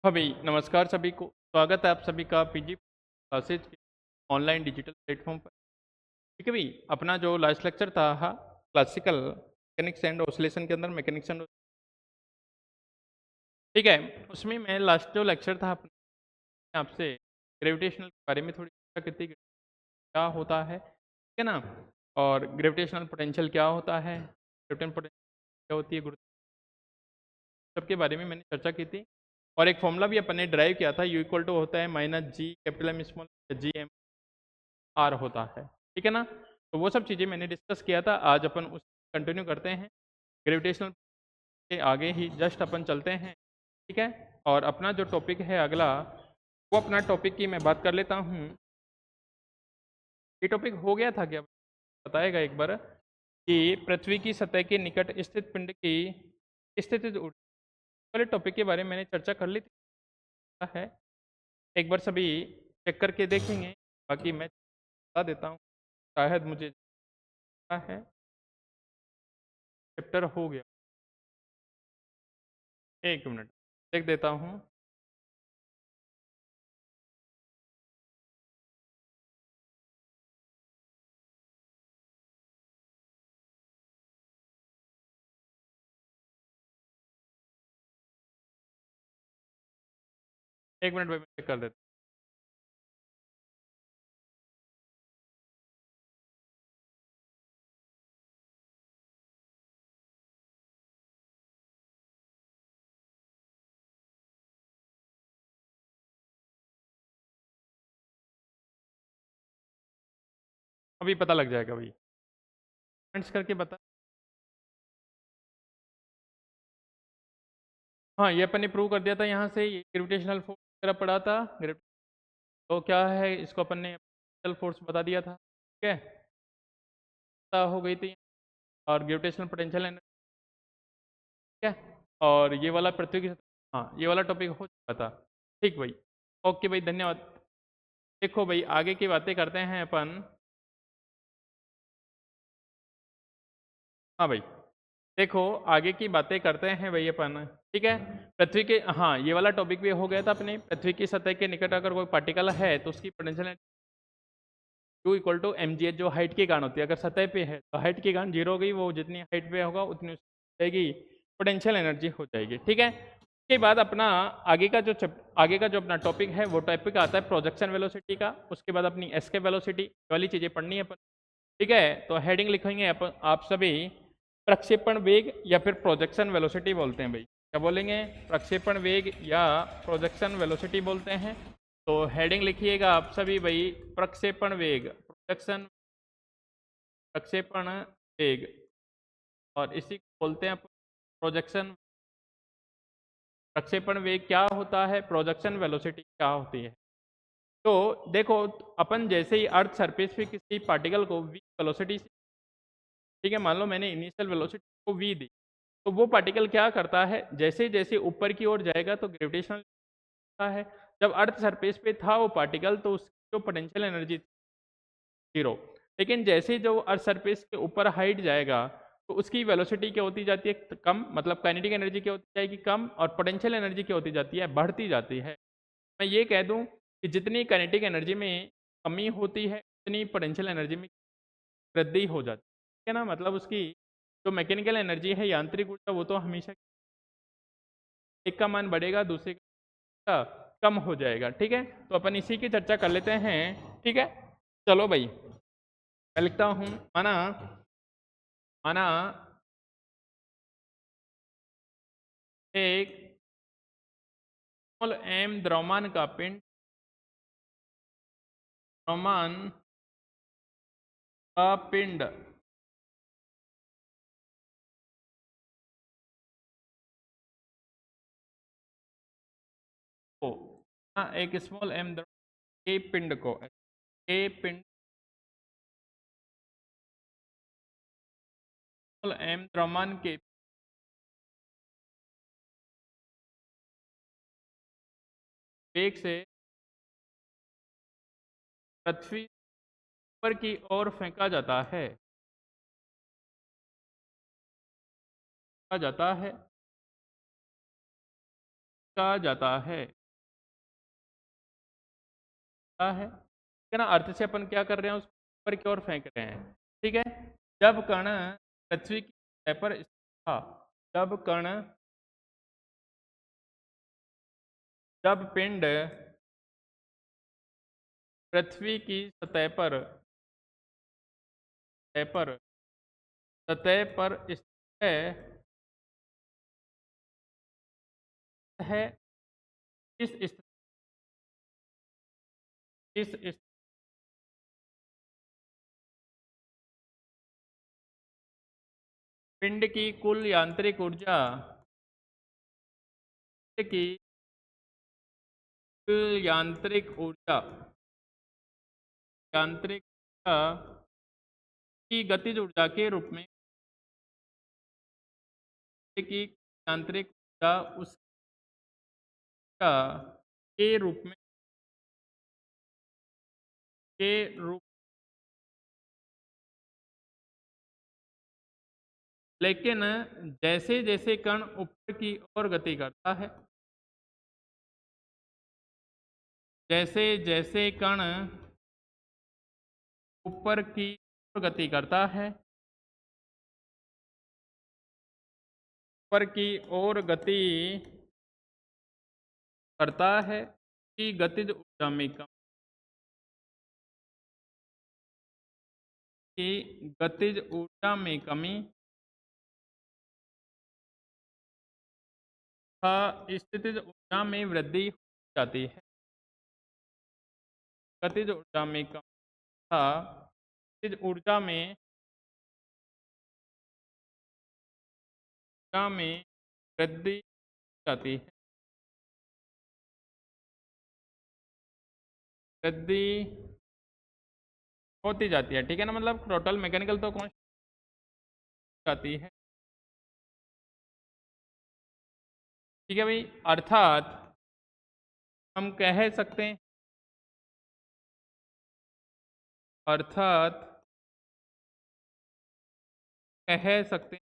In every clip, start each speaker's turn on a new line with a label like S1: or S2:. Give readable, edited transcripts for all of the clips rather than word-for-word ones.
S1: हाँ भाई, नमस्कार सभी को। स्वागत है आप सभी का पीजी क्लासेज के ऑनलाइन डिजिटल प्लेटफॉर्म पर। ठीक है भाई, अपना जो लास्ट लेक्चर था क्लासिकल मैकेनिक्स एंड ऑसिलेशन के अंदर मैकेनिक्स एंड, ठीक है, उसमें मैं लास्ट जो लेक्चर था अपने आपसे ग्रेविटेशनल के बारे में थोड़ी चर्चा की थी। क्या होता है, ठीक है ना, और ग्रेविटेशनल पोटेंशियल क्या होता है, ग्रेविटेशनल पोटेंशियल क्या होती है, सबके बारे में मैंने चर्चा की थी। और एक फॉर्मूला भी अपन ने ड्राइव किया था, यू इक्वल टू होता है minus G capital M small G M R होता है, ठीक है ना। तो वो सब चीज़ें मैंने डिस्कस किया था, आज अपन उस कंटिन्यू करते हैं। ग्रेविटेशनल के आगे ही जस्ट अपन चलते हैं, ठीक है। और अपना जो टॉपिक है अगला, वो अपना टॉपिक की मैं बात कर लेता हूँ। ये टॉपिक हो गया था क्या, बताएगा एक बार, कि पृथ्वी की सतह के निकट स्थित पिंड की स्थिति वाले टॉपिक के बारे में मैंने चर्चा कर ली थी है। एक बार सभी चेक करके देखेंगे, बाकी मैं बता देता हूँ, शायद मुझे पता है चैप्टर हो गया। एक मिनट देख देता हूँ। एक मिनट में मैं चेक कर देता हूँ। अभी पता लग जाएगा भाई, कमेंट्स करके बता। हाँ, ये अपन ने प्रूव कर दिया था यहाँ से, ये ग्रेविटेशनल फोर्स वगैरह पढ़ा था। तो क्या है, इसको अपन ने फोर्स बता दिया था, ठीक है, पता हो गई थी। और ग्रेविटेशनल पोटेंशियल एनर्जी, ठीक है। और ये वाला पृथ्वी की हाँ, ये वाला टॉपिक हो चुका था। ठीक भाई, ओके भाई, धन्यवाद। देखो भाई, आगे की बातें करते हैं अपन। हाँ भाई, देखो आगे की बातें करते हैं भाई अपन, ठीक है। पृथ्वी के, हाँ, ये वाला टॉपिक भी हो गया था अपने। पृथ्वी की सतह के निकट अगर कोई पार्टिकल है तो उसकी potential U equal to M G H, जो हाइट के कारण होती है। अगर सतह पे है तो हाइट के कारण जीरो होगी, वो जितनी हाइट पे होगा उतनी उसकी जाएगी पोटेंशियल एनर्जी हो जाएगी, ठीक है। उसके बाद अपना आगे का जो अपना टॉपिक है, वो टॉपिक आता है प्रोजेक्शन वेलोसिटी का। उसके बाद अपनी एस्केप वेलोसिटी वाली चीज़ें पढ़नी है अपन, ठीक है। तो हेडिंग लिखेंगे अपन आप सभी, प्रक्षेपण वेग या फिर प्रोजेक्शन वेलोसिटी बोलते हैं भाई। क्या बोलेंगे, प्रक्षेपण वेग या प्रोजेक्शन वेलोसिटी बोलते हैं। तो हेडिंग लिखिएगा आप सभी भाई, प्रक्षेपण वेग, प्रोजेक्शन, प्रक्षेपण वेग, और इसी को बोलते हैं प्रोजेक्शन। प्रक्षेपण वेग क्या होता है, प्रोजेक्शन वेलोसिटी क्या होती है। तो देखो, अपन जैसे ही अर्थ सरफेस पे किसी पार्टिकल को वी वेलोसिटी, ठीक है, मान लो मैंने इनिशियल वेलोसिटी को वी दी, तो वो पार्टिकल क्या करता है, जैसे जैसे ऊपर की ओर जाएगा तो ग्रेविटेशनल है। जब अर्थ सरफेस पे था वो पार्टिकल, तो उसकी जो पोटेंशियल एनर्जी जीरो। लेकिन जैसे ही जो अर्थ सरफेस के ऊपर हाइट जाएगा, तो उसकी वेलोसिटी क्या होती जाती है, कम, मतलब काइनेटिक एनर्जी क्या होती जाएगी, कम, और पोटेंशियल एनर्जी क्या होती जाती है, बढ़ती जाती है। मैं ये कह दूं कि जितनी काइनेटिक एनर्जी में कमी होती है, उतनी पोटेंशियल एनर्जी में वृद्धि हो जाती है, ठीक है ना। मतलब उसकी जो मैकेनिकल एनर्जी है, यांत्रिक ऊर्जा, वो तो हमेशा एक का मान बढ़ेगा, दूसरे का कम हो जाएगा, ठीक है। तो अपन इसी की चर्चा कर लेते हैं, ठीक है। चलो भाई, मैं लिखता हूँ, माना माना एक स्मॉल एम द्रव्यमान का पिंड, द्रव्यमान का पिंड को, एक स्मॉल एम के पिंड को, के पिंड, स्मॉल एम द्रव्यमान के वेग से पृथ्वी पर की ओर फेंका जाता है, फेंका जाता है। कहा जाता है ठीक है ना। अर्थ से अपन क्या कर रहे हैं, उसको ऊपर की ओर फेंक रहे हैं। ठीक है, जब कण पृथ्वी की सतह पर स्थित था, जब पिंड पृथ्वी की सतह पर स्थित है, इस स्थिति पिंड की कुल यांत्रिक ऊर्जा की कुल यांत्रिक ऊर्जा की गतिज ऊर्जा के रूप में की यांत्रिक ऊर्जा उसका के रूप में के रूप लेकिन जैसे जैसे कण ऊपर की ओर गति करता है, जैसे जैसे कण ऊपर की ओर गति करता है, ऊपर की ओर गति करता है कि गतिज ऊर्जा में कमी की गतिज ऊर्जा में कमी स्थितिज ऊर्जा में वृद्धि हो जाती है। गतिज ऊर्जा में कमी स्थितिज ऊर्जा में वृद्धि हो जाती है। वृद्धि होती जाती है, ठीक है ना। मतलब टोटल मैकेनिकल तो कौन जाती है, ठीक है भाई। अर्थात हम कह सकते हैं, कह सकते हैं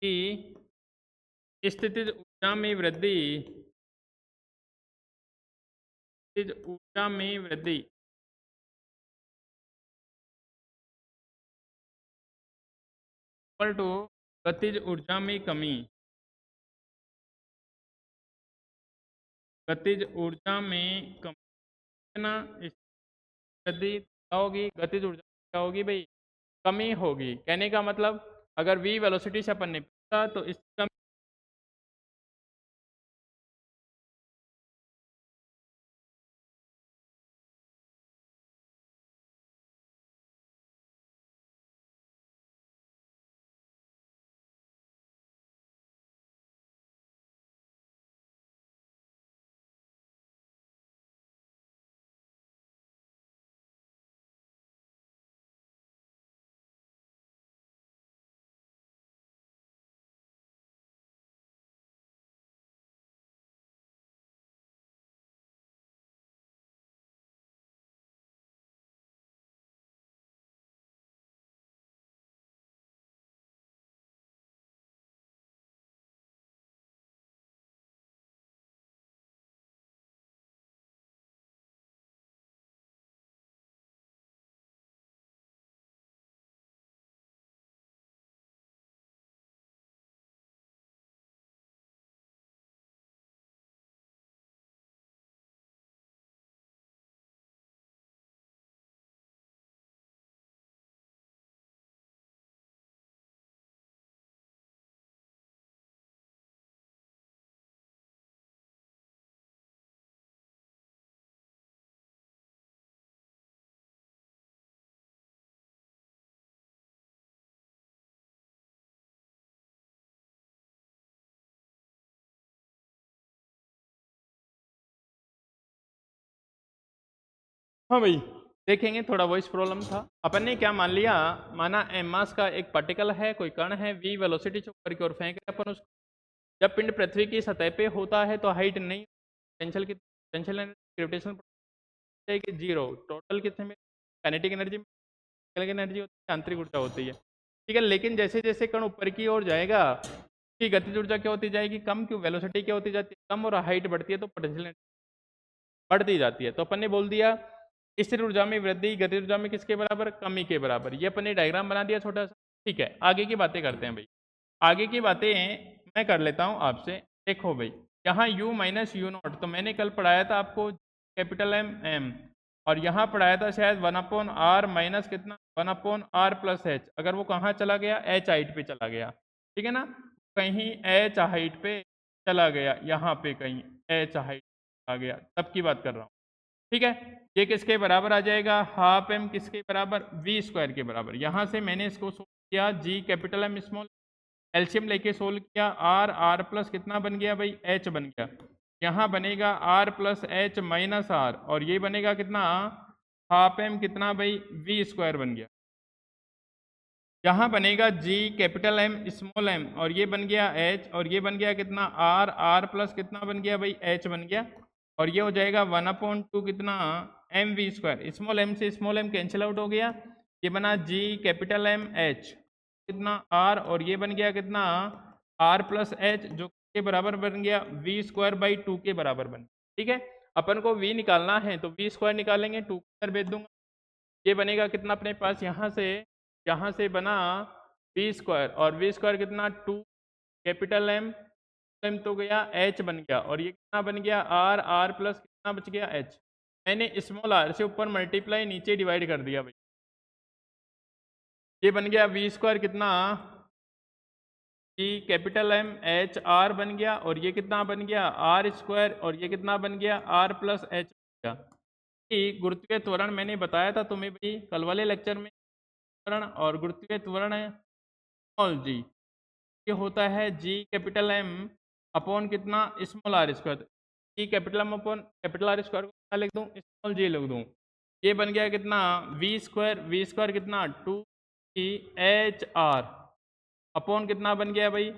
S1: कि स्थितिज ऊर्जा में वृद्धि इक्वल टू गतिज ऊर्जा में कमी। गतिज ऊर्जा में कमी ना, यदि क्या होगी, गतिज ऊर्जा क्या होगी भाई, कमी होगी। कहने का मतलब अगर v वेलोसिटी से अपन ने पूछा तो इस कमी हाँ भाई देखेंगे, थोड़ा वॉइस प्रॉब्लम था। अपन ने क्या मान लिया, माना एम मास का एक पार्टिकल है, कोई कण है, v वेलोसिटी से ऊपर की ओर फेंक रहे अपन उसको। जब पिंड पृथ्वी की सतह पे होता है तो हाइट नहीं, टेंशन ग्रेविटेशनल जाएगी जीरो। टोटल कितने में, काइनेटिक एनर्जी एनर्जी होती है, आंतरिक ऊर्जा होती है, ठीक है। लेकिन जैसे जैसे कण ऊपर की ओर जाएगा की गतिज ऊर्जा क्या होती जाएगी, कम, क्यों, वेलोसिटी क्या होती जाती है, कम, और हाइट बढ़ती है तो पोटेंशियल बढ़ती जाती है। तो अपन ने बोल दिया स्थिर ऊर्जा में वृद्धि गतिज ऊर्जा में किसके बराबर, कमी के बराबर। ये अपन ने डायग्राम बना दिया छोटा सा। ठीक है, आगे की बातें करते हैं भाई। आगे की बातें मैं कर लेता हूँ आपसे। देखो भाई, यहाँ u माइनस यू नॉट, तो मैंने कल पढ़ाया था आपको कैपिटल एम एम, और यहाँ पढ़ाया था शायद 1/r माइनस कितना 1/r प्लस एच। अगर वो कहाँ चला गया, एच हाइट पे चला गया, ठीक है ना, कहीं एच हाइट पे चला गया, यहाँ पे कहीं एच हाइट आ गया, तब की बात कर रहा हूँ। ठीक है, ये किसके बराबर आ जाएगा, हाफ एम किसके बराबर, वी स्क्वायर के बराबर। यहाँ से मैंने इसको सोल्व किया, G capital M small, LCM लेके सोल्व किया, आर आर प्लस कितना बन गया भाई, एच बन गया। यहाँ बनेगा R plus H minus R, और ये बनेगा कितना, हाफ एम कितना भाई, वी स्क्वायर बन गया। यहाँ बनेगा जी कैपिटल एम स्मॉल एम, और ये बन गया एच, और ये बन गया कितना, आर आर प्लस कितना बन गया भाई, एच बन गया। और ये हो जाएगा 1/2 कितना, M V square, small M से स्मॉल एम कैंसिल आउट हो गया, ये बना जी कैपिटल एम एच कितना आर, और ये बन गया कितना, आर प्लस एच, जो के बराबर बन गया वी स्क्वायर बाई 2 के बराबर बन। ठीक है, अपन को वी निकालना है तो वी स्क्वायर निकालेंगे, 2 अंदर भेज दूंगा, ये बनेगा कितना अपने पास, यहाँ से बना वी स्क्वायर, और वी स्क्वायर कितना 2 कैपिटल एम एम तो गया, एच बन गया, और ये कितना बन गया, आर आर प्लस कितना बच गया, एच। मैंने स्मॉल आर से ऊपर मल्टीप्लाई नीचे डिवाइड कर दिया भाई, ये बन गया वी स्क्वायर कितना, जी कैपिटल एम एच आर बन गया, और ये कितना बन गया, आर स्क्वायर, और ये कितना बन गया, आर प्लस एच बन गया। कि गुरुत्वीय त्वरण मैंने बताया था तुम्हें भाई कल वाले लेक्चर में, त्वरण और गुरुत्वीय त्वरण है स्मॉल जी, ये होता है जी कैपिटल एम अपॉन कितना, small R square. G capital M upon capital R square को कितना लिख दूँ, स्मॉल जी लिख दूँ, ये बन गया कितना, वी स्क्वायर कितना 2 एच आर अपॉन कितना बन गया भाई,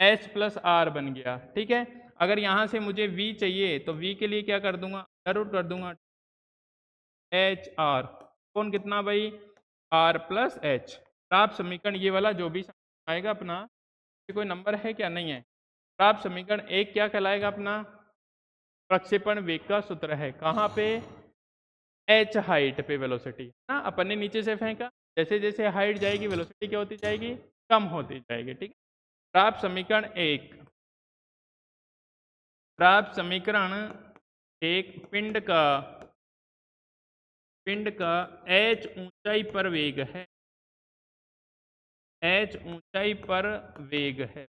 S1: एच प्लस आर बन गया। ठीक है, अगर यहाँ से मुझे v चाहिए तो v के लिए क्या कर दूंगा, रूट कर दूंगा, एच आर अपॉन कितना भाई, आर प्लस एच। प्राप्त समीकरण ये वाला जो भी आएगा अपना, कोई नंबर है क्या, नहीं है। प्राप्त समीकरण एक क्या कहलाएगा अपना, प्रक्षेपण वेग का सूत्र है, कहाँ पे, एच हाइट पे वेलोसिटी ना, अपन ने नीचे से फेंका, जैसे जैसे हाइट जाएगी वेलोसिटी क्या होती जाएगी, कम होती जाएगी। ठीक है, प्राप्त समीकरण एक, प्राप्त समीकरण एक, पिंड का एच ऊंचाई पर वेग है, एच ऊंचाई पर वेग है।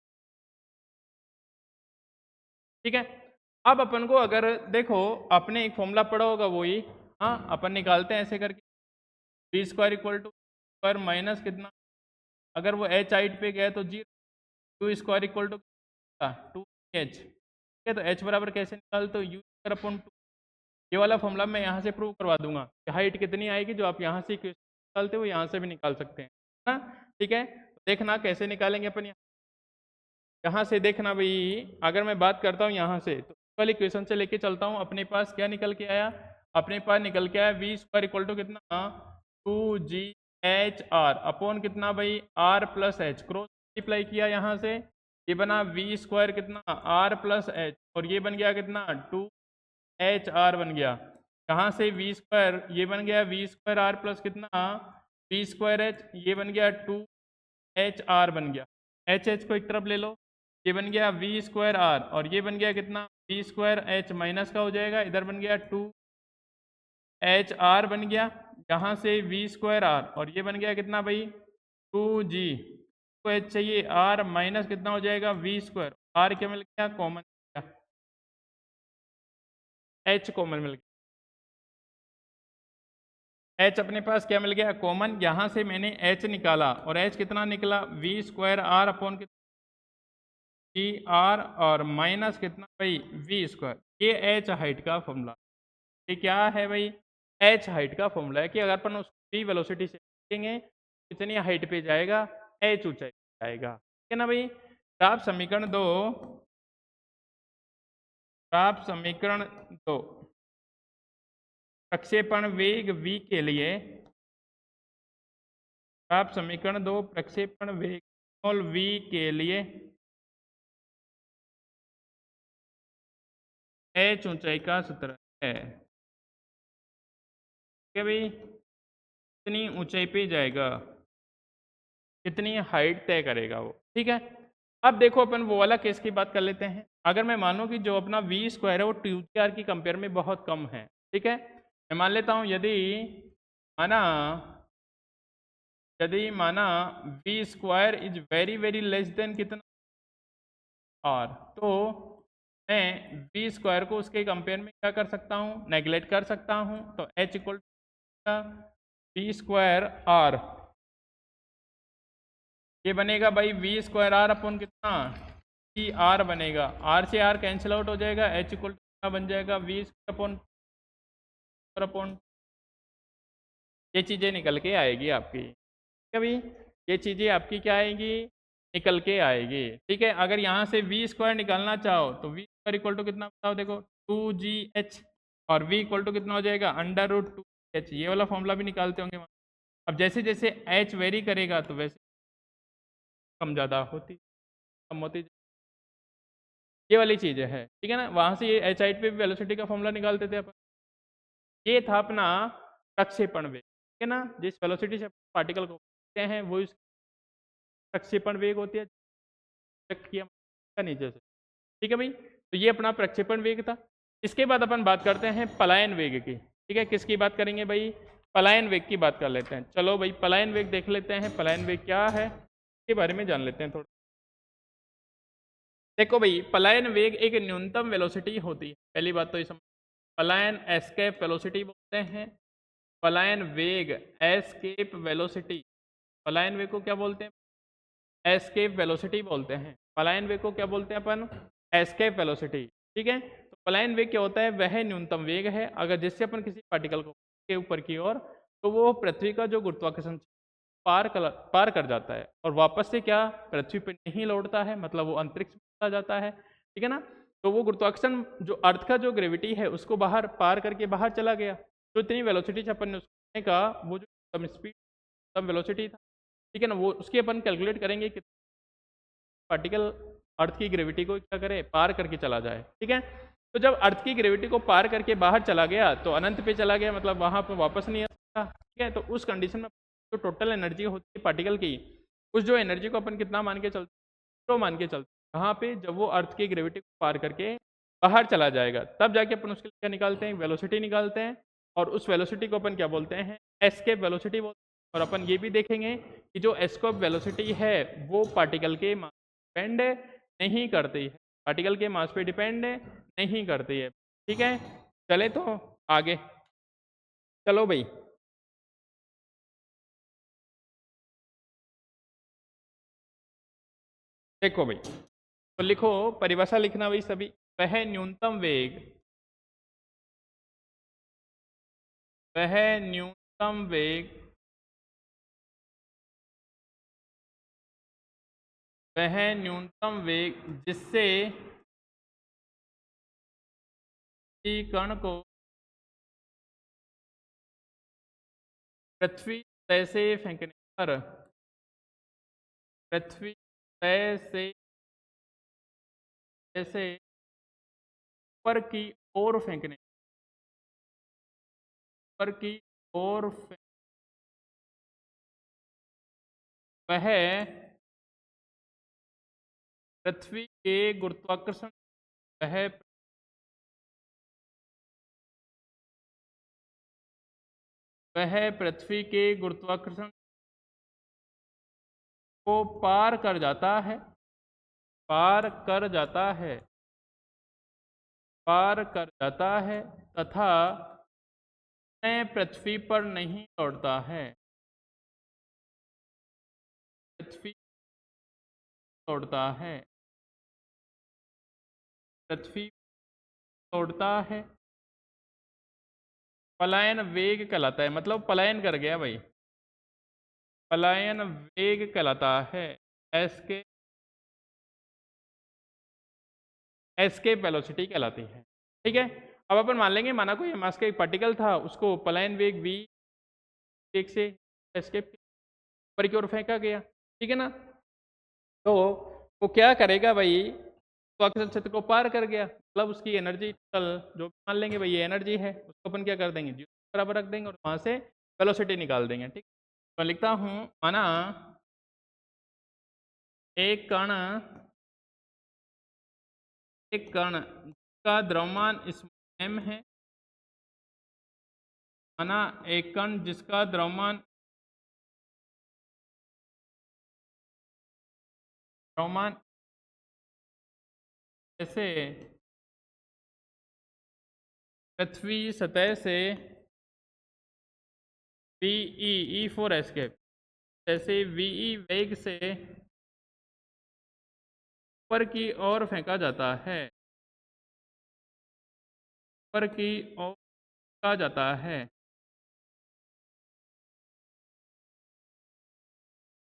S1: ठीक है, अब अपन को अगर देखो, आपने एक फॉर्मूला पढ़ा होगा वही, हाँ अपन निकालते हैं ऐसे करके, V square equal to square minus कितना, अगर वो एच हाइट पे गया तो जी, U square equal to 2h। ठीक है, तो h बराबर कैसे निकालते हो, यू स्क्वायर अपॉन 2, ये वाला फॉर्मूला मैं यहाँ से प्रूव करवा दूंगा कि हाइट कितनी आएगी, जो आप यहाँ से निकालते हो यहाँ से भी निकाल सकते हैं ना। ठीक है, देखना कैसे निकालेंगे अपन, यहाँ से देखना भाई, अगर मैं बात करता हूँ यहाँ से तो वाली क्वेश्चन से लेके चलता हूँ, अपने पास क्या निकल के आया, अपने पास निकल के आया वी स्क्वायर इक्वल टू कितना 2g एच आर अपॉन कितना भाई, R plus H, cross multiply किया यहाँ से, ये बना वी स्क्वायर कितना आर प्लस एच, और ये बन गया कितना 2 एच आर बन गया। यहाँ से वी स्क्वायर, ये बन गया वी स्क्वायर आर प्लस कितना वी स्क्वायर एच, ये बन गया 2 एच आर बन गया, एच एच को एक तरफ ले लो, ये बन गया वी स्क्वायर आर, और ये बन गया कितना वी स्क्वायर एच माइनस का हो जाएगा, इधर बन गया 2 एच आर बन गया, यहाँ से वी स्क्वायर आर, और ये बन गया कितना भाई 2g को एच चाहिए, आर माइनस कितना हो जाएगा वी स्क्वायर, आर क्या मिल गया, कॉमन, एच कॉमन मिल गया, एच अपने पास क्या मिल गया, कॉमन। यहाँ से मैंने एच निकाला, और एच कितना निकला, V square R upon T R, और माइनस कितना भाई वी स्क्वायर, ये एच हाइट का फॉर्मूला। ये क्या है भाई, एच हाइट का फॉर्मूला है कि अगर अपन उसको वी वेलोसिटी से देखेंगे कितनी हाइट पे जाएगा, एच ऊंचाई पे जाएगा। ठीक है ना भाई, प्राप्त समीकरण दो, प्राप्त समीकरण दो, प्रक्षेपण वेग v के लिए, प्राप्त समीकरण दो, प्रक्षेपण वेग v के लिए h ऊंचाई का सूत्र है। ठीक है भाई, कितनी ऊंचाई पे जाएगा, कितनी हाइट तय करेगा वो। ठीक है, अब देखो अपन वो वाला केस की बात कर लेते हैं। अगर मैं मानूं कि जो अपना वी स्क्वायर है वो 2r की कंपेयर में बहुत कम है। ठीक है, मैं मान लेता हूं माना यदि माना V square is very very less than कितना r, तो मैं वी स्क्वायर को उसके कंपेयर में क्या कर सकता हूँ, नेगलेक्ट कर सकता हूँ। तो h equal V square r, ये बनेगा भाई वी स्क्वायर आर अपन कितना टी आर बनेगा, आर से आर कैंसिल आउट हो जाएगा, एच इक्वल टू बन जाएगा वी स्क्वायर अपॉन ये चीज़ें निकल के आएगी आपकी। ठीक है भाई, ये चीज़ें आपकी क्या आएगी, निकल के आएगी। ठीक है, अगर यहाँ से वी स्क्वायर निकालना चाहो तो वी स्क्वायर इक्वल टू कितना बताओ, देखो 2gh, और वी इक्वल टू कितना हो जाएगा √2h, ये वाला फॉर्मूला भी निकालते होंगे। अब जैसे जैसे h वेरी करेगा तो वैसे कम ज़्यादा होती, कम होती, ये वाली चीज़ें है। ठीक है ना, वहाँ से ये एच हाइट पे भी वेलोसिटी का फॉर्मूला निकालते थे अपन। ये था अपना प्रक्षेपण वेग। ठीक है ना, जिस वेलोसिटी से पार्टिकल को देखते हैं वो इस प्रक्षेपण वेग होती है, किया नीचे से। ठीक है भाई, तो ये अपना प्रक्षेपण वेग था। इसके बाद अपन बात करते हैं पलायन वेग की। ठीक है, किसकी बात करेंगे भाई, पलायन वेग की बात कर लेते हैं। चलो भाई पलायन वेग देख लेते हैं, पलायन वेग क्या है इसके बारे में जान लेते हैं थोड़ा। देखो भाई, पलायन वेग एक न्यूनतम वेलोसिटी होती है, पहली बात तो ये समझ। पलायन एस्केप वेलोसिटी बोलते हैं, पलायन वेग एस्केप वेलोसिटी, पलायन वेग को क्या बोलते हैं, एस्केप वेलोसिटी बोलते हैं। पलायन वेग को क्या बोलते हैं अपन, एस्केप वेलोसिटी। ठीक है, तो पलायन वेग क्या होता है, वह न्यूनतम वेग है अगर जिससे अपन किसी पार्टिकल को के ऊपर की ओर, तो वो पृथ्वी का जो गुरुत्वाकर्षण पार कर जाता है और वापस से क्या पृथ्वी पर नहीं लौटता है, मतलब वो अंतरिक्ष में चला जाता है। ठीक है ना, तो वो गुरुत्वाकर्षण जो अर्थ का जो ग्रेविटी है उसको बाहर पार करके बाहर चला गया। तो इतनी वेलोसिटी से अपन ने उसने का वो जो कम स्पीड कम वेलोसिटी था, ठीक है ना, वो उसकी अपन कैलकुलेट करेंगे कि पार्टिकल अर्थ की ग्रेविटी को क्या करे, पार करके चला जाए। ठीक है, तो जब अर्थ की ग्रेविटी को पार करके बाहर चला गया तो अनंत पे चला गया, मतलब वहां पर वापस नहीं आ सकता। ठीक है, तो उस कंडीशन में जो टोटल एनर्जी होती है पार्टिकल की, उस जो एनर्जी को अपन कितना मान के चलते, तो मान के चलते कहाँ पे, जब वो अर्थ की ग्रेविटी को पार करके बाहर चला जाएगा तब जाके अपन उसके लिए क्या निकालते हैं, वेलोसिटी निकालते हैं। और उस वेलोसिटी को अपन क्या बोलते हैं, एस्केप वेलोसिटी बोलते हैं। और अपन ये भी देखेंगे कि जो एस्केप वेलोसिटी है वो पार्टिकल के मास डिपेंड नहीं करती है, पार्टिकल के मास पे डिपेंड नहीं करती है। ठीक है, चले तो आगे, चलो भाई देखो भाई, तो लिखो परिभाषा लिखना भाई सभी। वह न्यूनतम वेग, वह न्यूनतम वेग, वह न्यूनतम वेग जिससे किसी कण को पृथ्वी तय से फेंकने पर, पृथ्वी तय से जैसे ऊपर की ओर फेंकने, ऊपर की ओर वह पृथ्वी के गुरुत्वाकर्षण, वह वह पृथ्वी के गुरुत्वाकर्षण को पार कर जाता है, पार कर जाता है, पार कर जाता है तथा पृथ्वी पर नहीं लौटता है, पृथ्वी लौटता है, पृथ्वी लौटता है, पलायन वेग कहलाता है, मतलब पलायन कर गया भाई, पलायन वेग कहलाता है। एस्केप, एस्केप वेलोसिटी कहलाती है। ठीक है, अब अपन मान लेंगे माना कोई मास का एक पार्टिकल था, उसको पलायन वेग v वेग से एस्केप ऊपर की ओर फेंका गया। ठीक है ना, तो वो क्या करेगा भाई, गुरुत्वाकर्षण क्षेत्र को पार कर गया, मतलब उसकी एनर्जी टोटल जो भी मान लेंगे भाई ये एनर्जी है, उसको अपन क्या कर देंगे 0 के बराबर रख देंगे और वहाँ से वेलोसिटी निकाल देंगे। ठीक, तो लिखता हूँ माना एक कण का द्रव्यमान m है, माना एक कण जिसका द्रव्यमान जैसे पृथ्वी सतह से VE फॉर एस्केप, जैसे VE वेग से ऊपर की ओर फेंका जाता है, ऊपर की ओर फेंका जाता है,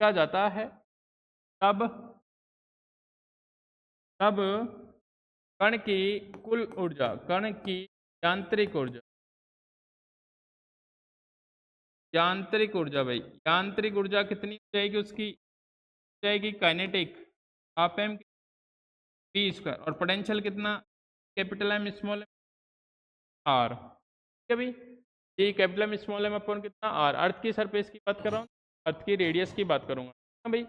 S1: फेंका जाता है, तब कण की कुल ऊर्जा, कण की यांत्रिक ऊर्जा, यांत्रिक ऊर्जा भाई, यांत्रिक ऊर्जा कितनी हो जाएगी उसकी, हो जाएगी kinetic half M V square, और पोटेंशियल कितना capital M small M R. ठीक है भाई, ये capital M small M upon कितना आर, अर्थ की सरफेस की बात कर रहा हूँ, अर्थ की रेडियस की बात करूंगा हाँ भाई,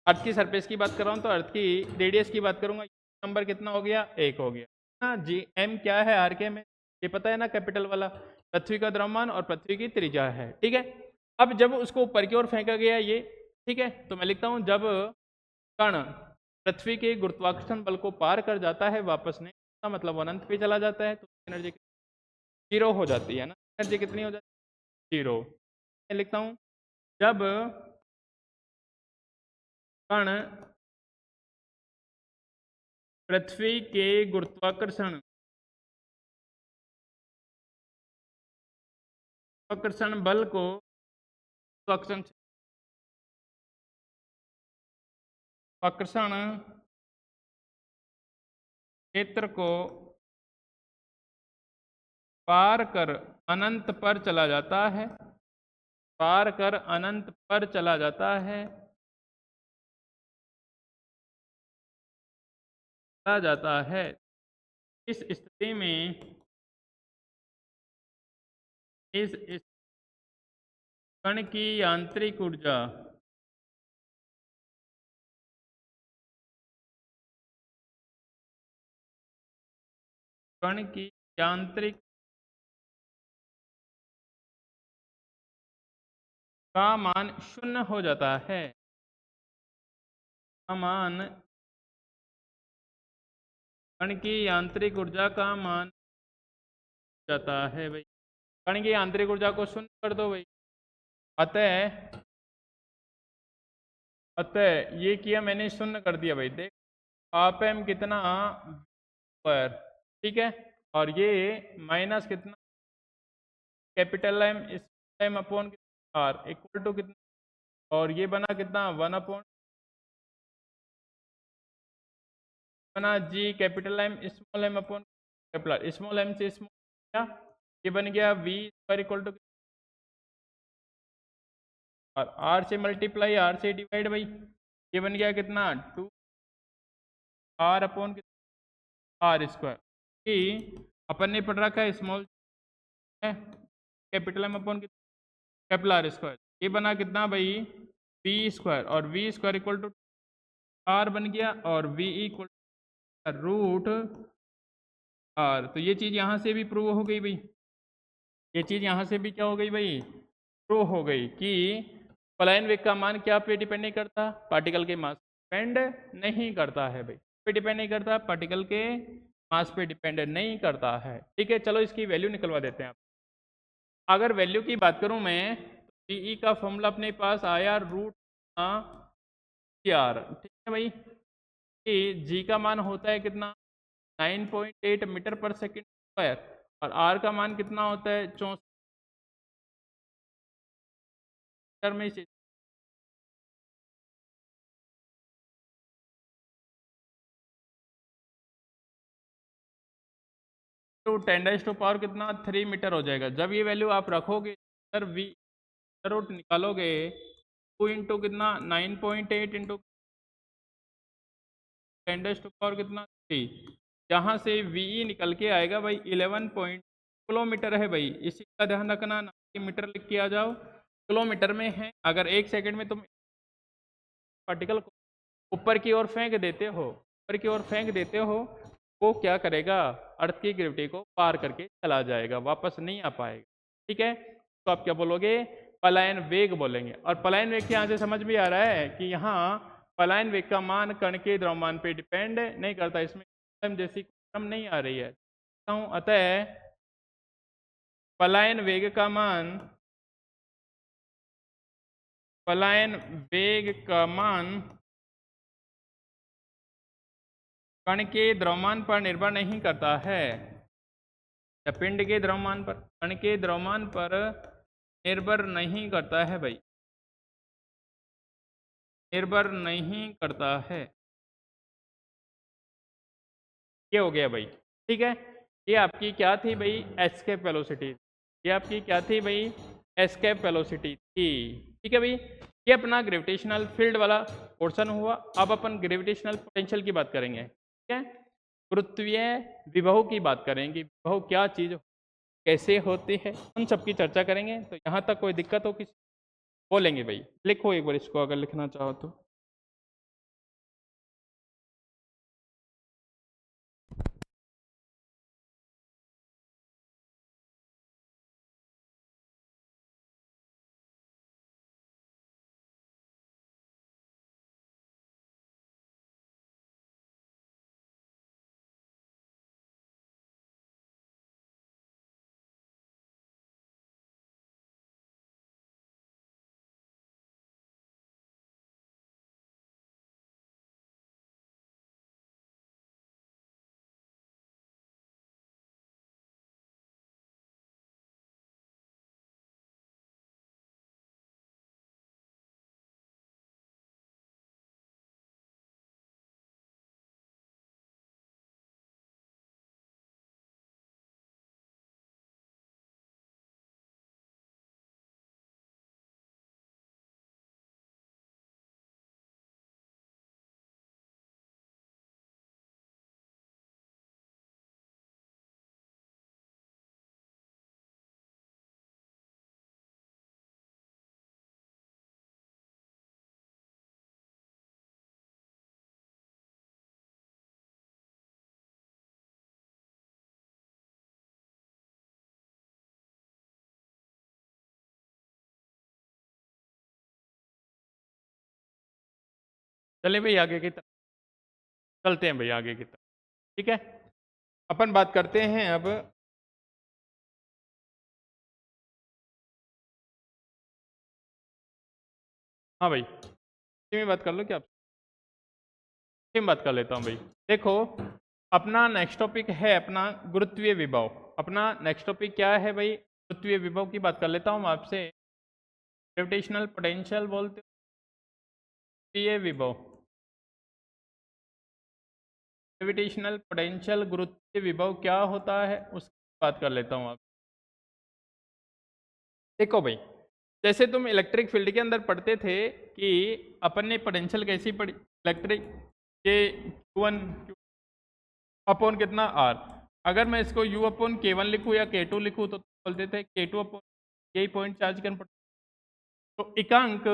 S1: अर्थ की सरफेस की बात कर रहा हूँ तो अर्थ की रेडियस की बात करूंगा, नंबर कितना हो गया 1 हो गया ना जी। एम क्या है आर के में, ये पता है ना, कैपिटल वाला पृथ्वी का द्रव्यमान और पृथ्वी की त्रिज्या है। ठीक है, अब जब उसको ऊपर की ओर फेंका गया ये, ठीक है, तो मैं लिखता हूँ जब कण पृथ्वी के गुरुत्वाकर्षण बल को पार कर जाता है वापस नहीं, इसका मतलब अनंत पे चला जाता है, तो एनर्जी 0 हो जाती है ना, एनर्जी कितनी हो जाती है 0। मैं लिखता हूँ जब कण पृथ्वी के गुरुत्वाकर्षण बल को गुरुत्वाकर्षण क्षेत्र को पार कर अनंत पर चला जाता है, पार कर अनंत पर चला जाता है, चला जाता है, इस स्थिति में इस कण की यांत्रिक ऊर्जा कण की यांत्रिक का मान 0 हो जाता है, का मान कण की यांत्रिक ऊर्जा का मान जाता है भाई, कण की यांत्रिक ऊर्जा को 0 कर दो भाई, अतः ये किया मैंने 0 कर दिया भाई, देख आप एम कितना पर, ठीक है, और ये माइनस कितना कैपिटल एम इस M upon R equal to कितना, और ये बना कितना 1 अपॉन बना G capital M small M upon capital small M से स्मॉल क्या, ये बन गया वी स्क्वायर इक्वल टू, और आर से मल्टीप्लाई आर से डिवाइड भाई, ये बन गया कितना 2 आर अपॉन आर स्क्वायर, कि अपन ने पढ़ रखा है स्मॉल है capital M upon capital R square, ये बना कितना भाई वी स्क्वायर, और V square equal to R बन गया, और वी इक्वल रूट आर, तो ये चीज़ यहाँ से भी प्रूव हो गई भाई, ये चीज़ यहाँ से भी क्या हो गई भाई प्रूव हो गई कि पलायन वेग का मान क्या पे डिपेंड नहीं करता, पार्टिकल के मास डिपेंड नहीं करता है भाई, पे डिपेंड नहीं करता, पार्टिकल के मास पे डिपेंड नहीं करता है। ठीक है, चलो इसकी वैल्यू निकलवा देते हैं आप। अगर वैल्यू की बात करूं मैं तो जीई का फॉर्मूला अपने पास आया रूट आर, ठीक है भाई, कि जी का मान होता है कितना 9.8 मीटर पर सेकेंड स्क्वायर, और आर का मान कितना होता है 64 में से, तो 10⁻⁴ कितना 3 मीटर हो जाएगा। जब ये वैल्यू आप रखोगे सर वी रूट निकालोगे 2 इंटू कितना 9.8 इंटू 10 टू पावर कितना 3, यहाँ से वी निकल के आएगा भाई 11 पॉइंट किलोमीटर है भाई, इसी का ध्यान रखना, ना कि मीटर लिख के आ जाओ, किलोमीटर में है। अगर 1 सेकंड में तुम पार्टिकल को ऊपर की ओर फेंक देते हो, ऊपर की ओर फेंक देते हो, वो क्या करेगा, अर्थ की ग्रेविटी को पार करके चला जाएगा, वापस नहीं आ पाएगा। ठीक है, तो आप क्या बोलोगे, पलायन वेग बोलेंगे। और पलायन वेग के यहाँ से समझ भी आ रहा है कि यहाँ पलायन वेग का मान कण के द्रव्यमान पे डिपेंड नहीं करता, इसमें जैसी क्रम नहीं आ रही है। अतः पलायन वेग का मान, पलायन वेग का मान कण के द्रव्यमान पर निर्भर नहीं करता है, या पिंड के द्रव्यमान पर, कण के द्रव्यमान पर निर्भर नहीं करता है भाई, निर्भर नहीं करता है। ये हो गया भाई। ठीक है, ये आपकी क्या थी भाई, एस्केप वेलोसिटी, ये आपकी क्या थी भाई, एस्केप वेलोसिटी थी। ठीक है भाई, ये अपना ग्रेविटेशनल फील्ड वाला पोर्शन हुआ। अब अपन ग्रेविटेशनल पोटेंशियल की बात करेंगे। ठीक है, गुरुत्वीय विभव की बात करेंगे, विभव क्या चीज़, कैसे होती है, उन सब की चर्चा करेंगे। तो यहाँ तक कोई दिक्कत हो किसी, बोलेंगे भाई, लिखो एक बार इसको अगर लिखना चाहो तो। चलिए भाई आगे की तरफ चलते हैं भाई, आगे की तरफ। ठीक है, अपन बात करते हैं अब, हाँ भाई इसी में बात कर लो क्या, इसी में बात कर लेता हूँ भाई। देखो, अपना नेक्स्ट टॉपिक है अपना गुरुत्वीय विभव। अपना नेक्स्ट टॉपिक क्या है भाई, गुरुत्वीय विभव की बात कर लेता हूँ आपसे। ग्रेविटेशनल पोटेंशियल बोलते गुरुत्वीय विभव, ग्रेविटेशनल पोटेंशियल गुरुत्वीय विभव क्या होता है उसकी बात कर लेता हूँ आप। देखो भाई, जैसे तुम इलेक्ट्रिक फील्ड के अंदर पढ़ते थे कि अपन ने पोटेंशियल कैसी पढ़ी, इलेक्ट्रिक के Q1 अपॉन कितना R, अगर मैं इसको U अपॉन K1 लिखूँ या K2 लिखूँ तो बोलते थे K2 अपॉन, यही पॉइंट चार्ज करना पड़ता। तो एकांक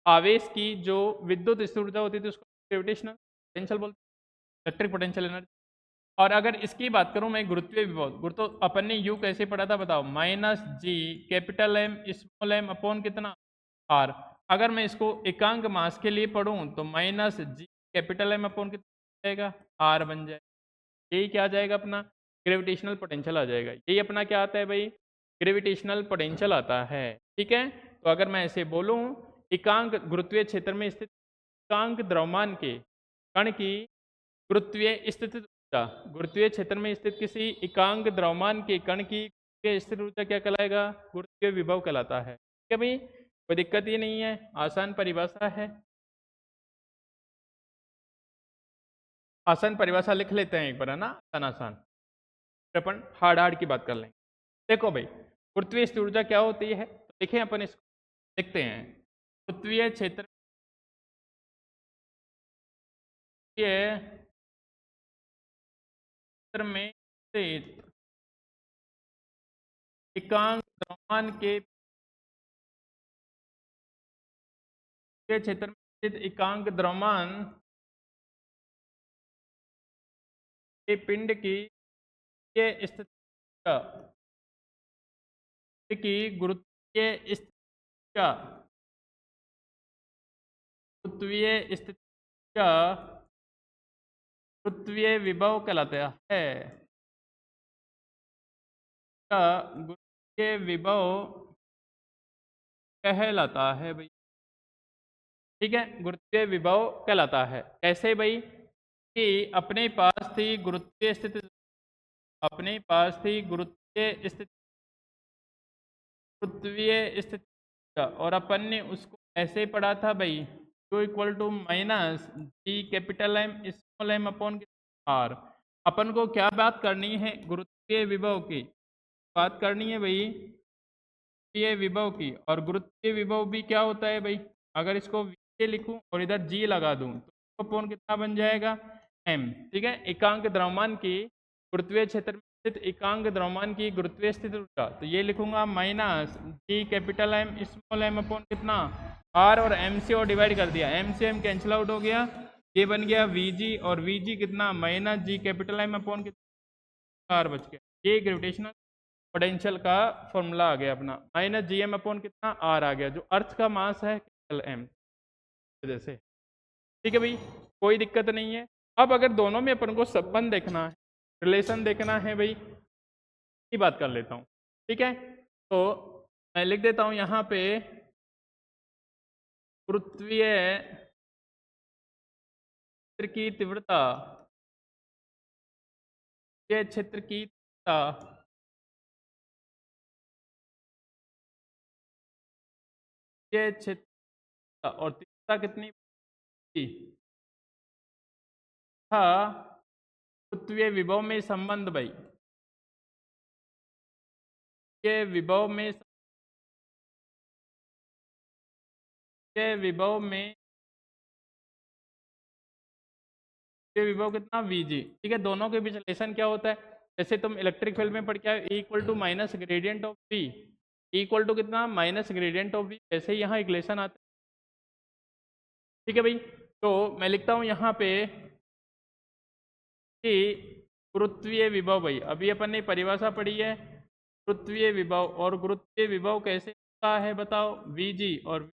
S1: आवेश की जो विद्युत स्थिर ऊर्जा होती थी उसको ग्रेविटेशनल पोटेंशियल बोलते, इलेक्ट्रिक पोटेंशियल एनर्जी। और अगर इसकी बात करूं मैं गुरुत्वीय विभव, गुरुत्व अपन ने यू कैसे पढ़ा था बताओ, minus G capital M small M upon कितना आर। अगर मैं इसको एकांक मास के लिए पढ़ूं तो minus G capital M upon कितना जाएगा, आर बन जाए। यही क्या आ जाएगा अपना, ग्रेविटेशनल पोटेंशियल आ जाएगा। यही अपना क्या आता है भाई, ग्रेविटेशनल पोटेंशियल आता है। ठीक है, तो अगर मैं ऐसे बोलूं, एकांक गुरुत्वीय क्षेत्र में स्थित एकांक द्रव्यमान के कण की गुरुत्वीय स्थिति ऊर्जा, गुरुत्वीय क्षेत्र में स्थित किसी एकांक द्रव्यमान के कण की स्थिर ऊर्जा क्या कहलाएगा, गुरुत्वीय विभव कहलाता है। ठीक है भाई, कोई दिक्कत ही नहीं है, आसान परिभाषा है। आसान परिभाषा लिख लेते हैं एक बार, है ना, आसान आसान, फिर अपन हार्ड हार्ड की बात कर लेंगे। देखो भाई, गुरुत्वीय स्थिर ऊर्जा क्या होती है, तो देखें अपन इसको देखते हैं। गुरुत्वीय क्षेत्र ये क्षेत्र में स्थित एकांक द्रव्यमान के क्षेत्र में स्थित एकांक द्रव्यमान के पिंड की ये स्थिति की गुरुत्वीय स्थिति का गुरुत्वीय स्थिति का गुरुत्वीय विभव कहलाता है। का गुरुत्वीय विभव कहलाता है भाई। ठीक है, गुरुत्वीय विभव कहलाता है। कैसे भाई कि अपने पास थी गुरुत्वीय स्थिति, अपने पास थी गुरुत्वीय स्थिति, गुरुत्वीय स्थिति और अपन ने उसको ऐसे पढ़ा था भाई, Q equal to minus G capital M small M upon R. अपन को क्या बात करनी है? गुरुत्वीय विभव की बात करनी है भाई, गुरुत्वीय विभव की। और गुरुत्वीय विभव भी क्या होता है भाई? अगर इसको v लिखूं और इधर g लगा दूं तो अपॉन कितना बन जाएगा? m। ठीक है, एकांक द्रव्यमान की गुरुत्वीय क्षेत्र में स्थित एकांक द्रव्यमान की गुरुत्वीय स्थिति ऊर्जा, तो ये लिखूंगा minus G capital M small M upon कितना r, और m से और डिवाइड कर दिया, m से m कैंसिल आउट हो गया, ये बन गया vg, और vg कितना minus G capital M upon कितना r बच गया। ये ग्रेविटेशनल पोटेंशियल का फॉर्मूला आ गया अपना, माइनस जी एम अपॉन कितना आर आ गया, जो अर्थ का मास है कैपिटल एम जैसे। ठीक है भाई, कोई दिक्कत नहीं है। अब अगर दोनों में अपन को संबंध देखना है, रिलेशन देखना है भाई, की बात कर लेता हूँ। ठीक है, तो मैं लिख देता हूँ यहाँ पे गुरुत्वीय क्षेत्र की तीव्रता, ये क्षेत्र की तीव्रता ये क्षेत्र और तीव्रता कितनी था गुरुत्वीय विभव में संबंध भाई, ये विभव में विभव में ये विभव कितना Vg। ठीक है, दोनों के बीच रिलेशन क्या होता है? जैसे तुम इलेक्ट्रिक फील्ड में पढ़ के आए, equal to minus gradient of V, equal to कितना माइनस ग्रेडियंट ऑफ V, ऐसे ही यहाँ इक्वेशन आता है। ठीक है भाई, तो मैं लिखता हूँ यहाँ पे कि गुरुत्वीय विभव भाई, अभी अपन ने परिभाषा पढ़ी है गुरुत्वीय विभव, और गुरुत्वीय विभव कैसे होता है बताओ? Vg और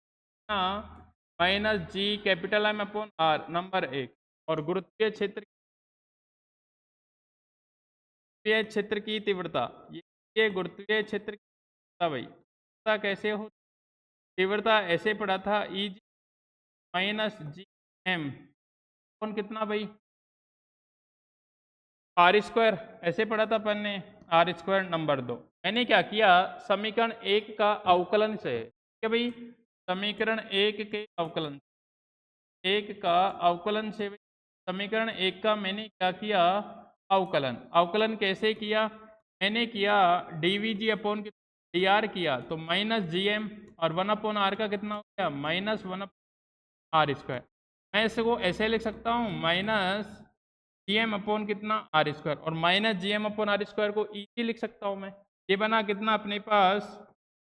S1: minus G capital M upon R, number 1। और गुरुत्वीय क्षेत्र की तीव्रता, ये गुरुत्वीय क्षेत्र की तीव्रता भाई, तीव्रता कैसे हो? तीव्रता ऐसे पढ़ा था ई जी माइनस जी एम कौन कितना भाई? आर स्क्वायर, ऐसे पढ़ा था अपन ने, आर स्क्वायर नंबर 2। मैंने क्या किया, समीकरण 1 का अवकलन से, क्या भाई? समीकरण 1 के अवकलन, 1 का अवकलन से समीकरण 1 का मैंने क्या किया? अवकलन। अवकलन कैसे किया? मैंने किया dvg अपॉन डी आर किया, तो माइनस जी एम, और 1 अपॉन आर का कितना हो गया? Minus 1 R square. मैं इसको ऐसे लिख सकता हूँ, माइनस जी एम अपॉन कितना आर स्क्वायर, और minus G M upon R square को ई लिख सकता हूँ मैं। ये बना कितना अपने पास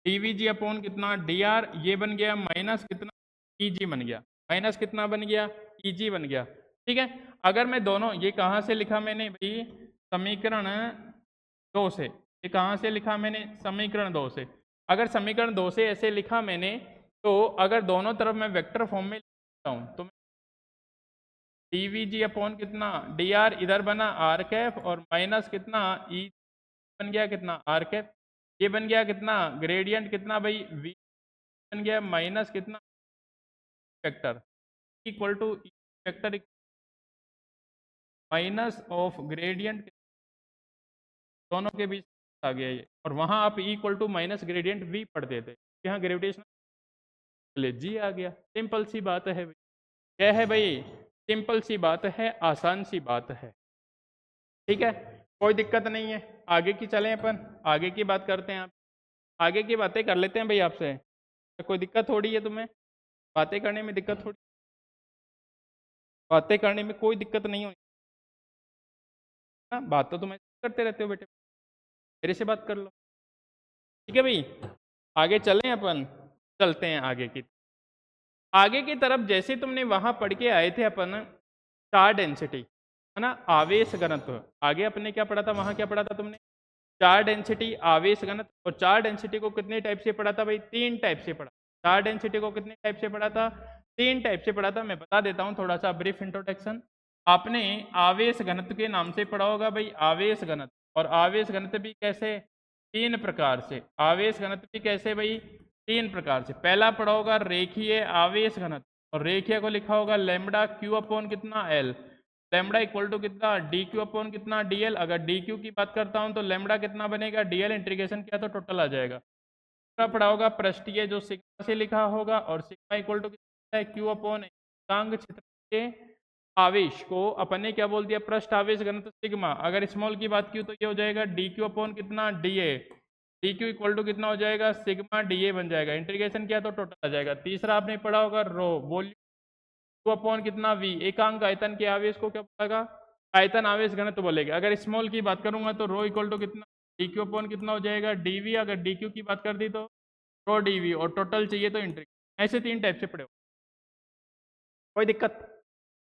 S1: dvg अपॉन कितना डी आर, ये बन गया माइनस कितना eg बन गया, माइनस कितना बन गया? eg बन गया। ठीक है, अगर मैं दोनों, ये कहाँ से लिखा मैंने भाई? समीकरण 2 से। ये कहाँ से लिखा मैंने? समीकरण 2 से। अगर समीकरण 2 से ऐसे लिखा मैंने, तो अगर दोनों तरफ मैं वेक्टर फॉर्म में लिखता हूँ, तो dvg अपॉन कितना डी आर इधर बना आर कैप, और माइनस कितना ई बन गया कितना आर कैप, ये बन गया कितना ग्रेडियंट कितना भाई? v बन गया माइनस कितना vector equal to vector minus of gradient, दोनों के बीच आ गया ये। और वहां आप equal to minus gradient v पढ़ते थे, यहाँ ग्रेविटेशनल जी आ गया। सिंपल सी बात है भाई, क्या है भाई? सिंपल सी बात है, आसान सी बात है। ठीक है, कोई दिक्कत नहीं है। आगे की चलें, अपन आगे की बात करते हैं। आप आगे की बातें कर लेते हैं भाई आपसे, कोई दिक्कत थोड़ी है तुम्हें बातें करने में? दिक्कत थोड़ी बातें करने में कोई दिक्कत नहीं होनी। हाँ, बात तो तुम ऐसे करते रहते हो बेटे, मेरे से बात कर लो। ठीक है भाई, आगे चलें अपन, चलते हैं आगे की तरफ। जैसे तुमने वहां पढ़ के आए थे अपन चार्ज डेंसिटी, है ना, आवेश घनत्व। आगे अपने क्या पढ़ा था, वहां क्या पढ़ा था तुमने, चार्ज डेंसिटी, आवेश घनत्व। और चार्ज डेंसिटी को कितने टाइप से पढ़ा था भाई, 3 टाइप से पढ़ा। चार्ज डेंसिटी को कितने टाइप से पढ़ा था, 3 टाइप से पढ़ा था। मैं बता देता हूँ थोड़ा सा ब्रीफ इंट्रोडक्शन। आपने आवेश घनत्व के नाम से पढ़ा होगा भाई, आवेश घनत्व। और आवेश घनत्व भी कैसे, 3 प्रकार से। आवेश घनत्व भी कैसे भाई, 3 प्रकार से। पहला पढ़ा होगा रेखीय आवेश घनत्व, और रेखीय को लिखा होगा लैम्बडा क्यू अपॉन कितना एल। लैम्बडा इक्वल टू कितना, डी क्यू अपॉन कितना डी एल। अगर डी क्यू की बात करता हूं तो लैम्बडा कितना बनेगा, डी एल इंटीग्रेशन किया तो टोटल आ जाएगा। दूसरा पढ़ा होगा पृष्ठीय, जो सिग्मा से लिखा होगा, और सिग्मा इक्वल टू कितना है, क्यू अपॉन एकांक क्षेत्र के आवेश को अपन ने क्या बोल दिया, पृष्ठ आवेश घनत्व सिग्मा। अगर स्मॉल की बात की तो ये हो जाएगा डी क्यू अपॉन कितना D A. D Q equal to कितना हो जाएगा, सिग्मा डी ए बन जाएगा। इंटीग्रेशन किया तो टोटल आ जाएगा। तीसरा आपने पढ़ा होगा रो, वॉल्यूम टू अपॉन कितना वी, एकांक आयतन के आवेश को क्या बोलेगा, आयतन आवेश घनत्व बोलेगा। अगर स्मॉल की बात करूंगा तो रो इक्वल टू कितना, डी क्यू अपॉन कितना हो जाएगा डीवी। अगर डी क्यू की बात कर दी तो रो डीवी, और टोटल चाहिए तो इंटीग्रेशन। ऐसे 3 टाइप से पढ़े हो, कोई दिक्कत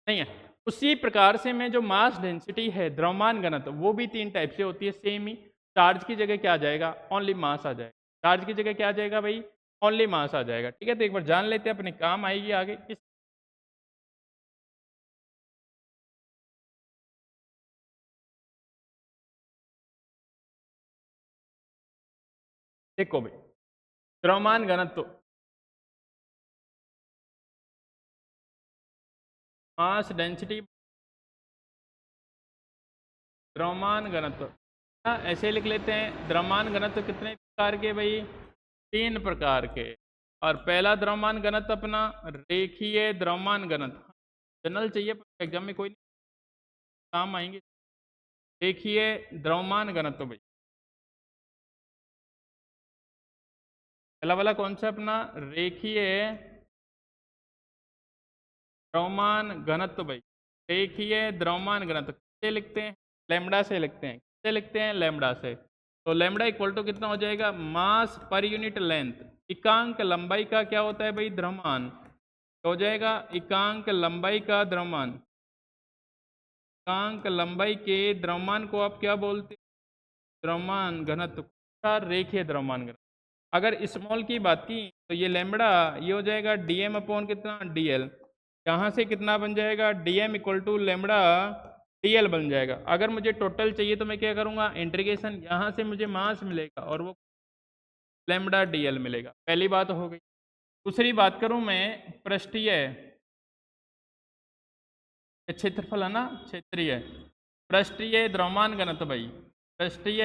S1: नहीं है। उसी प्रकार से में जो मास डेंसिटी है, द्रव्यमान घनत्व, वो भी 3 टाइप से होती है सेम ही। चार्ज की जगह क्या आ जाएगा, ओनली मास आ जाएगा। चार्ज की जगह क्या आ जाएगा भाई, ओनली मास आ जाएगा। ठीक है, तो एक बार जान लेते हैं, अपने काम आएगी आगे। देखो भाई, द्रव्यमान घनत्व, मास डेंसिटी, द्रव्यमान घनत्व। हाँ, ऐसे लिख लेते हैं। द्रव्यमान घनत्व कितने प्रकार के भाई, 3 प्रकार के। और पहला द्रव्यमान घनत्व अपना रेखीय द्रव्यमान घनत्व, जनरल चाहिए एग्जाम में, कोई नहीं, काम आएंगे। रेखीय द्रव्यमान घनत्व भाई, पहला वाला कौन सा अपना, रेखीय द्रव्यमान घनत्व भाई। रेखीय द्रव्यमान घनत्व किससे लिखते हैं, लैम्बडा से लिखते हैं। किससे लिखते हैं, लैम्बडा से। तो लैम्बडा इक्वल टू कितना हो जाएगा, मास पर यूनिट लेंथ। एकांक लंबाई का क्या होता है भाई, द्रव्यमान। तो हो जाएगा एकांक लंबाई का द्रव्यमान। एकांक लंबाई के द्रव्यमान को आप क्या बोलते हैं, द्रव्यमान घनत्व का रेखीय द्रव्यमान घनत्व। अगर स्मॉल की बात की तो ये लैम्बडा, ये हो जाएगा डीएम अपॉन कितना डीएल। यहाँ से कितना बन जाएगा, DM equal to lambda DL बन जाएगा। अगर मुझे टोटल चाहिए तो मैं क्या करूँगा, इंटीग्रेशन, यहाँ से मुझे मास मिलेगा और वो लैम्बडा डीएल मिलेगा। पहली बात हो गई। दूसरी बात करूँ मैं पृष्ठीय क्षेत्रफल, है ना, क्षेत्रीय, पृष्ठीय द्रव्यमान घनत्व भाई। पृष्ठीय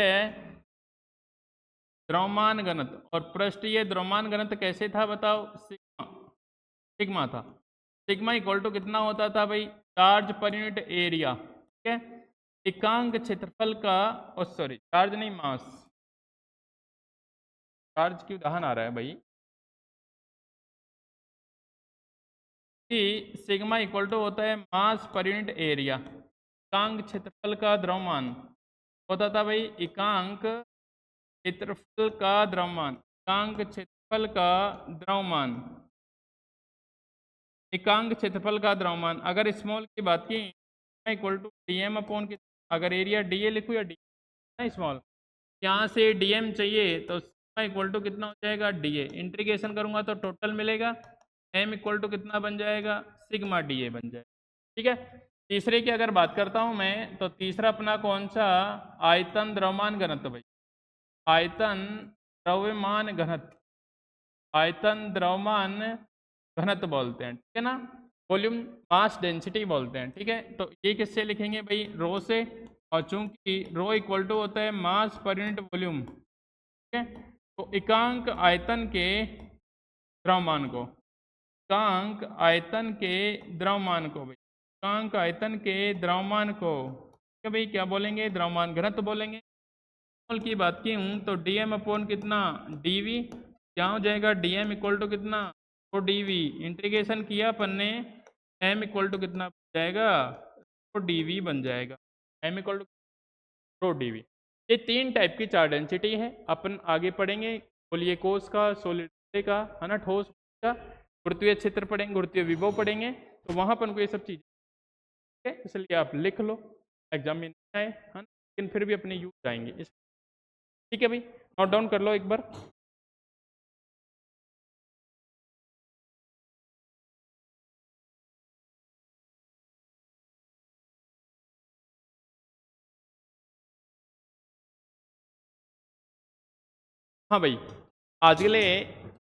S1: द्रव्यमान घनत्व, और पृष्ठीय द्रव्यमान घनत्व कैसे था बताओ, सिग्मा, सिग्मा था। सिग्मा इक्वल टू कितना होता था भाई, चार्ज पर यूनिट एरिया। ठीक है, एकांक क्षेत्रफल का, ओ सॉरी चार्ज नहीं, मास, चार्ज की उदाहरण आ रहा है भाई, कि सिग्मा इक्वल टू होता है मास पर यूनिट एरिया। एकांक क्षेत्रफल का द्रव्यमान होता था भाई, एकांक क्षेत्रफल का द्रव्यमान, एकांक क्षेत्रफल का द्रव्यमान, एकांक क्षेत्रफल का द्रव्यमान। अगर स्मॉल की बात की, इक्वल टू डीएम अपॉन की, अगर एरिया डीए लिखूँ या डी ना स्मॉल, यहाँ से डीएम चाहिए तो सिग्मा इक्वल टू कितना हो जाएगा, डीए। इंटीग्रेशन करूँगा तो टोटल मिलेगा, एम इक्वल टू कितना बन जाएगा, सिग्मा डीए बन जाएगा। ठीक है, तीसरे की अगर बात करता हूँ मैं, तो तीसरा अपना कौन सा, आयतन द्रव्यमान घनत्व भाई। आयतन द्रव्यमान घनत्व, आयतन द्रव्यमान घनत्व बोलते हैं, ठीक है ना, वॉल्यूम मास डेंसिटी बोलते हैं। ठीक है, तो ये किससे लिखेंगे भाई, रो से। और चूंकि रो इक्वल टू होता है मास पर यूनिट वॉल्यूम, ठीक है, तो एकांक आयतन के द्रव्यमान को, एकांक आयतन के द्रव्यमान को भाई, एकांक आयतन के द्रव्यमान को क्या भाई, क्या बोलेंगे, द्रव्यमान घनत्व बोलेंगे। की बात की हूँ तो डीएम अपॉन कितना डीवी, क्या हो जाएगा, डीएम इक्वल टू कितना, तो डीवी। इंटीग्रेशन किया अपन ने, एम इक्वल टू कितना जाएगा रो डी बन जाएगा, M equal to rho D. ये 3 टाइप की 4 डेंसिटी है। अपन आगे पढ़ेंगे गोलीय कोष का, सॉलिड का, है ना, ठोस का, गुरुत्वीय क्षेत्र पढ़ेंगे, गुरुत्वीय विभव पढ़ेंगे, तो वहाँ अपन को ये सब चीज़ें है, इसलिए आप लिख लो, एग्जाम में नहीं आए, है ना, लेकिन फिर भी अपने यूज आएंगे इस। ठीक है भाई, नोट डाउन कर लो एक बार। हाँ भाई, आज के लिए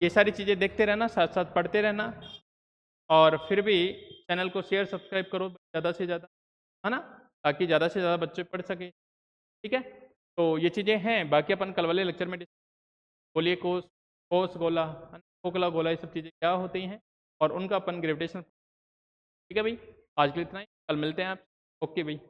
S1: ये सारी चीज़ें देखते रहना, साथ साथ पढ़ते रहना, और फिर भी चैनल को शेयर सब्सक्राइब करो ज़्यादा से ज़्यादा, है ना, ताकि ज़्यादा से ज़्यादा बच्चे पढ़ सके। ठीक है, तो ये चीज़ें हैं, बाकी अपन कल वाले लेक्चर में गोलीय कोष, कोष गोला, है ना, खोखला गोला, ये सब चीज़ें क्या होती हैं और उनका अपन ग्रेविटेशन। ठीक है भाई, आज के लिए इतना ही, कल मिलते हैं आप। ओके भाई।